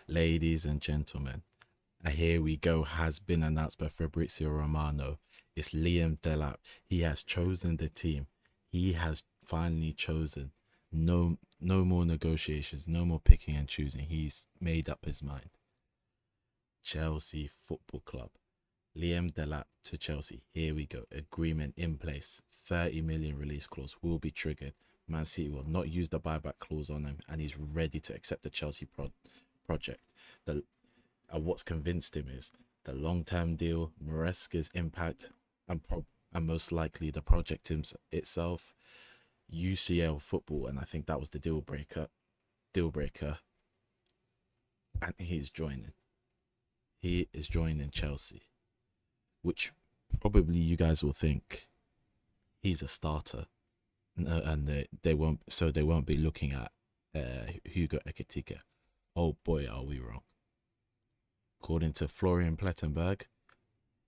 Ladies and gentlemen, here we go. Has been announced by Fabrizio Romano. It's Liam Delap. He has chosen the team. He has finally chosen. No more negotiations. No more picking and choosing. He's made up his mind. Chelsea Football Club. Liam Delap to Chelsea. Here we go. Agreement in place. 30 million release clause will be triggered. Man City will not use the buyback clause on him, and he's ready to accept the Chelsea project. The what's convinced him is the long-term deal, Maresca's impact, and most likely the project itself, UCL football, and I think that was the deal breaker. Deal breaker, and he's joining. He is joining Chelsea, which probably you guys will think he's a starter, and they won't. So they won't be looking at Hugo Ekitike. Oh boy, are we wrong. According to Florian Plettenberg,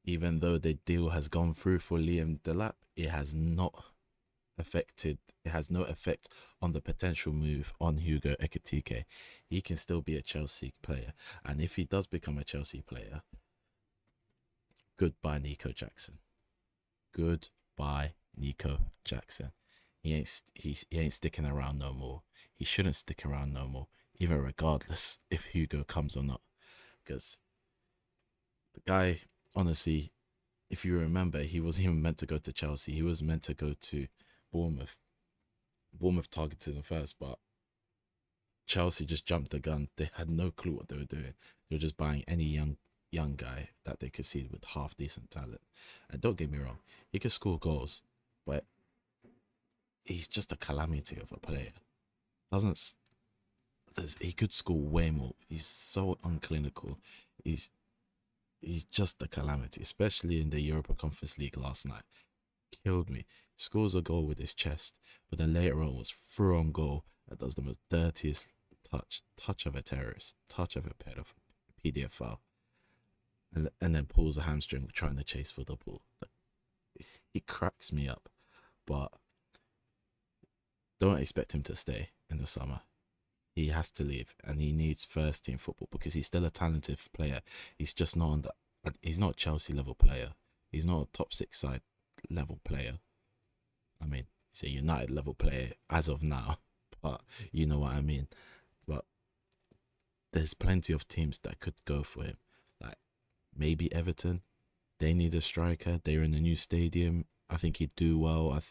even though the deal has gone through for Liam Delap, it has not affected. It has no effect on the potential move on Hugo Ekitike. He can still be a Chelsea player, and if he does become a Chelsea player, goodbye Nico Jackson. Goodbye Nico Jackson. He ain't sticking around no more. He shouldn't stick around no more, even regardless if Hugo comes or not, because the guy, honestly, if you remember, he wasn't even meant to go to Chelsea. He was meant to go to Bournemouth. Bournemouth targeted him first, but Chelsea just jumped the gun. They had no clue what they were doing. They were just buying any young guy that they could see with half decent talent. And don't get me wrong, he could score goals, but he's just a calamity of a player. Doesn't he could score way more. He's so unclinical. He's he's just a calamity, especially in the Europa Conference League last night. Killed me. Scores a goal with his chest, but then later on was through on goal that does the most dirtiest touch of a terrorist, touch of a pedophile, and then pulls a hamstring trying to chase for the ball. He cracks me up, but don't expect him to stay in the summer. He has to leave, and he needs first team football because he's still a talented player. He's just not on the. He's not a Chelsea level player. He's not a top six side level player. I mean, he's a United level player as of now, but you know what I mean. But there's plenty of teams that could go for him. Like maybe Everton. They need a striker. They're in a new stadium. I think he'd do well.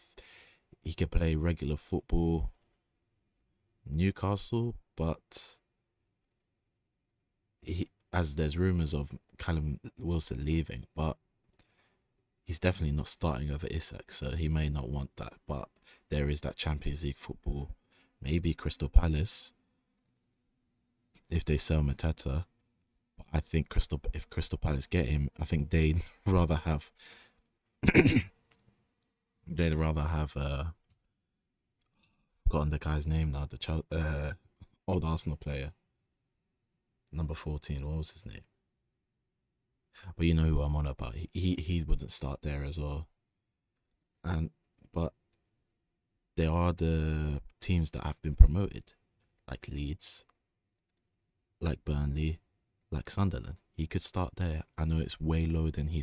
He could play regular football. Newcastle, but as there's rumours of Callum Wilson leaving, but he's definitely not starting over Isak, so he may not want that. But there is that Champions League football. Maybe Crystal Palace if they sell Mateta. But I think if Crystal Palace get him, I think they'd rather have they'd rather have forgotten the guy's name now, the old Arsenal player, number 14. What was his name? But you know who I'm on about. He wouldn't start there as well. And but there are the teams that have been promoted, like Leeds, like Burnley, like Sunderland. He could start there. I know it's way lower than he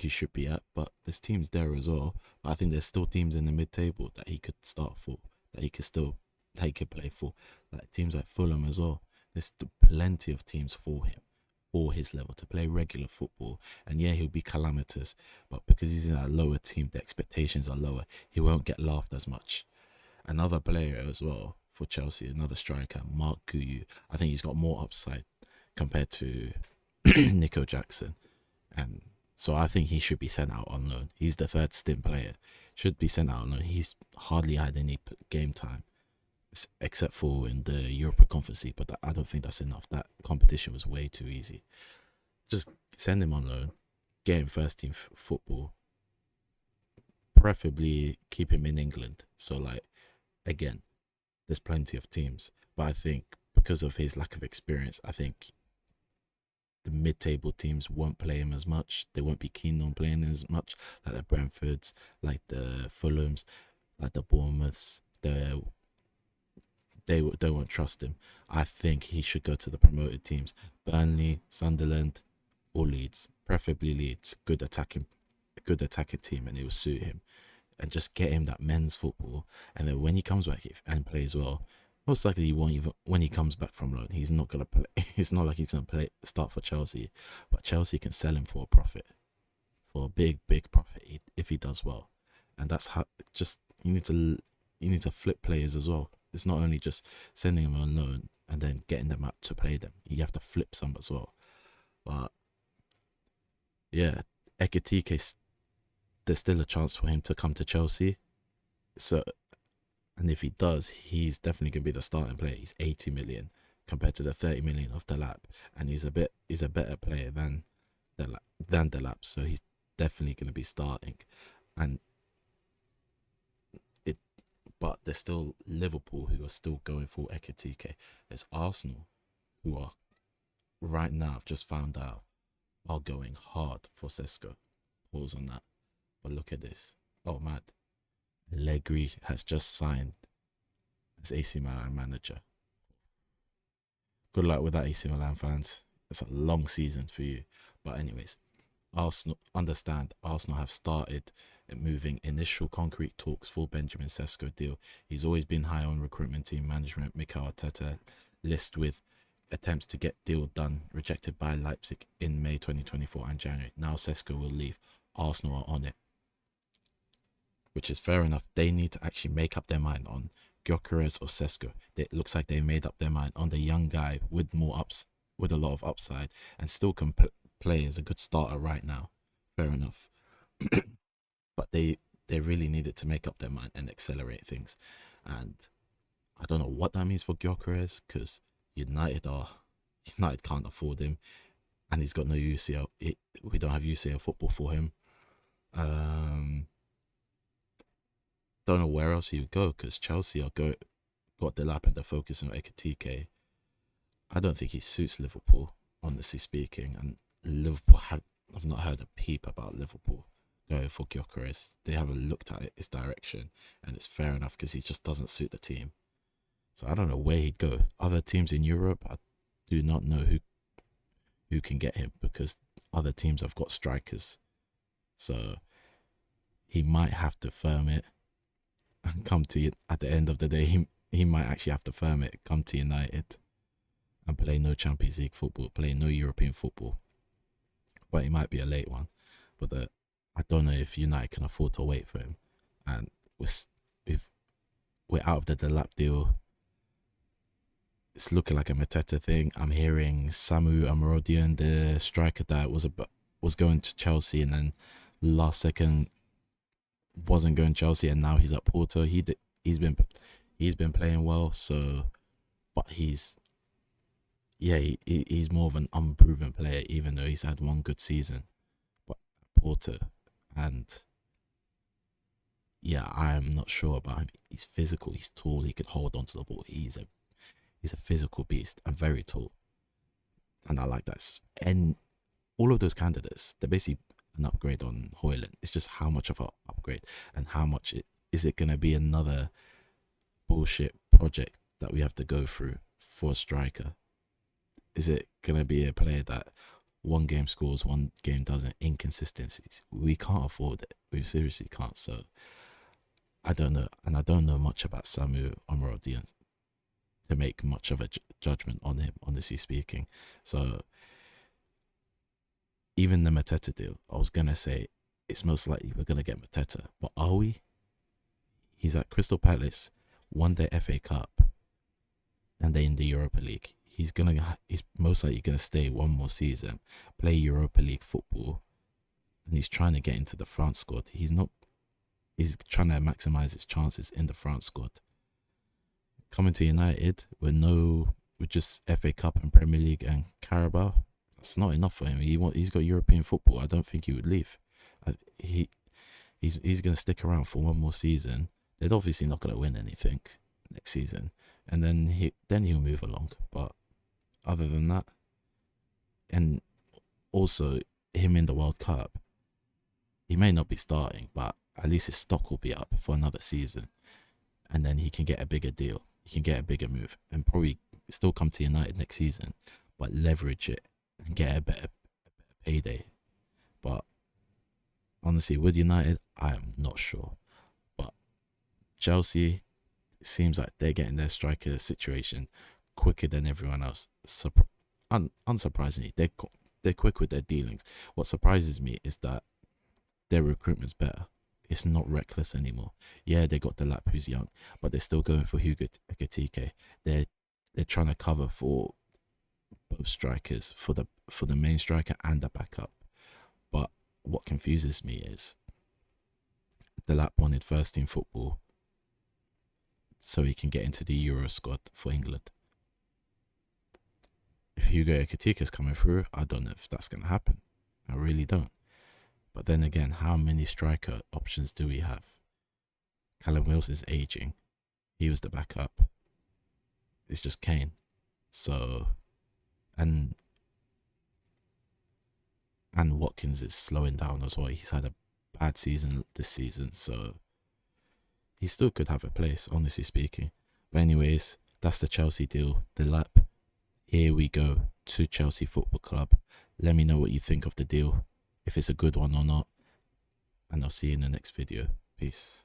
should be at, but there's teams there as well. But I think there's still teams in the mid table that he could start for, that he could play for, like teams like Fulham as well. There's plenty of teams for him, for his level to play regular football. And yeah, he'll be calamitous, but because he's in a lower team, the expectations are lower. He won't get laughed as much. Another player as well for Chelsea, another striker, Mark Guyu. I think he's got more upside compared to Nico Jackson, and so I think he should be sent out on loan. He's the third stint player, should be sent out on loan. He's hardly had any game time except for in the Europa Conference League, but I don't think that's enough. That competition was way too easy. Just send him on loan, get him first team football, preferably keep him in England. So like again, there's plenty of teams, but I think because of his lack of experience, I think the mid-table teams won't play him as much. They won't be keen on playing him as much, like the Brentfords, like the Fulhams, like the Bournemouths, they won't trust him. I think he should go to the promoted teams, Burnley, Sunderland, or Leeds, preferably Leeds. Good attacking team, and it will suit him. And just get him that men's football, and then when he comes back and plays well, most likely he won't even when he comes back from loan. He's not gonna play. It's not like he's gonna play start for Chelsea, but Chelsea can sell him for a profit, for a big profit if he does well, and that's how. Just you need to flip players as well. It's not only just sending them on loan and then getting them out to play them. You have to flip some as well. But yeah, Ekitike, there's still a chance for him to come to Chelsea. So, and if he does, he's definitely gonna be the starting player. He's 80 million compared to the 30 million of Delap, and he's a better player than Delap. So he's definitely gonna be starting, and it. But there's still Liverpool who are still going for Ekitike. There's Arsenal who are right now. I've just found out are going hard for Sesko. Pause on that. But look at this. Oh, mad. Allegri has just signed as AC Milan manager. Good luck with that, AC Milan fans. It's a long season for you. But anyways, Arsenal have started moving initial concrete talks for Benjamin Sesko deal. He's always been high on recruitment team management Mikel Arteta list, with attempts to get deal done rejected by Leipzig in May 2024 and January. Now Sesko will leave. Arsenal are on it, which is fair enough. They need to actually make up their mind on Gyökeres or Sesko. It looks like they made up their mind on the young guy with with a lot of upside, and still can play as a good starter right now. Fair enough. But they really needed to make up their mind and accelerate things. And I don't know what that means for Gyökeres, because United can't afford him, and he's got no UCL. We don't have UCL football for him. Don't know where else he would go, because Chelsea got Delap and they're focusing on Ekitike. I don't think he suits Liverpool, honestly speaking. And I've not heard a peep about Liverpool going for Gyökeres. They haven't looked at his direction, and it's fair enough because he just doesn't suit the team. So I don't know where he'd go. Other teams in Europe, I do not know who can get him, because other teams have got strikers. So he might have to firm it and come to it at the end of the day. He might actually have to firm it, come to United and play no Champions League football, play no European football. But it might be a late one. But I don't know if United can afford to wait for him. And we're out of the Delap deal. It's looking like a Mateta thing. I'm hearing Samu Amrodian, the striker that was going to Chelsea, and then last second wasn't going to Chelsea, and now he's at Porto. He's been playing well. So, but he's more of an unproven player, even though he's had one good season. But Porto, and yeah, I am not sure about him. He's physical. He's tall. He can hold onto the ball. He's a physical beast and very tall, and I like that. And all of those candidates, they're basically an upgrade on Højlund. It's just how much of an upgrade, and how much is it going to be another bullshit project that we have to go through for a striker? Is it going to be a player that one game scores, one game doesn't? Inconsistencies. We can't afford it. We seriously can't. So I don't know, and I don't know much about Samu Omrodian to make much of a judgment on him, honestly speaking. So even the Mateta deal, I was gonna say it's most likely we're gonna get Mateta, but are we? He's at Crystal Palace, won the FA Cup, and then in the Europa League. He's most likely gonna stay one more season, play Europa League football, and he's trying to get into the France squad. He's trying to maximize his chances in the France squad. Coming to United with just FA Cup and Premier League and Carabao, that's not enough for him. He's got European football. I don't think he would leave. He's gonna stick around for one more season. They're obviously not gonna win anything next season, and then he'll move along. But other than that, and also him in the World Cup, he may not be starting, but at least his stock will be up for another season, and then he can get a bigger deal. you can get a bigger move and probably still come to United next season, but leverage it and get a better payday. But honestly, with United, I am not sure. But Chelsea, it seems like they're getting their striker situation quicker than everyone else. Unsurprisingly, they're quick with their dealings. What surprises me is that their recruitment's better. It's not reckless anymore. Yeah, they got Delap, who's young, but they're still going for Hugo Ekitike. They're trying to cover for both strikers, for the main striker and the backup. But what confuses me is Delap wanted first team football so he can get into the Euro squad for England. If Hugo Ekitike is coming through, I don't know if that's going to happen. I really don't. But then again, how many striker options do we have? Callum Wilson's aging. He was the backup. It's just Kane. So, and Watkins is slowing down as well. He's had a bad season this season, so he still could have a place, honestly speaking. But anyways, that's the Chelsea deal. Delap, here we go to Chelsea Football Club. Let me know what you think of the deal, if it's a good one or not. And I'll see you in the next video. Peace.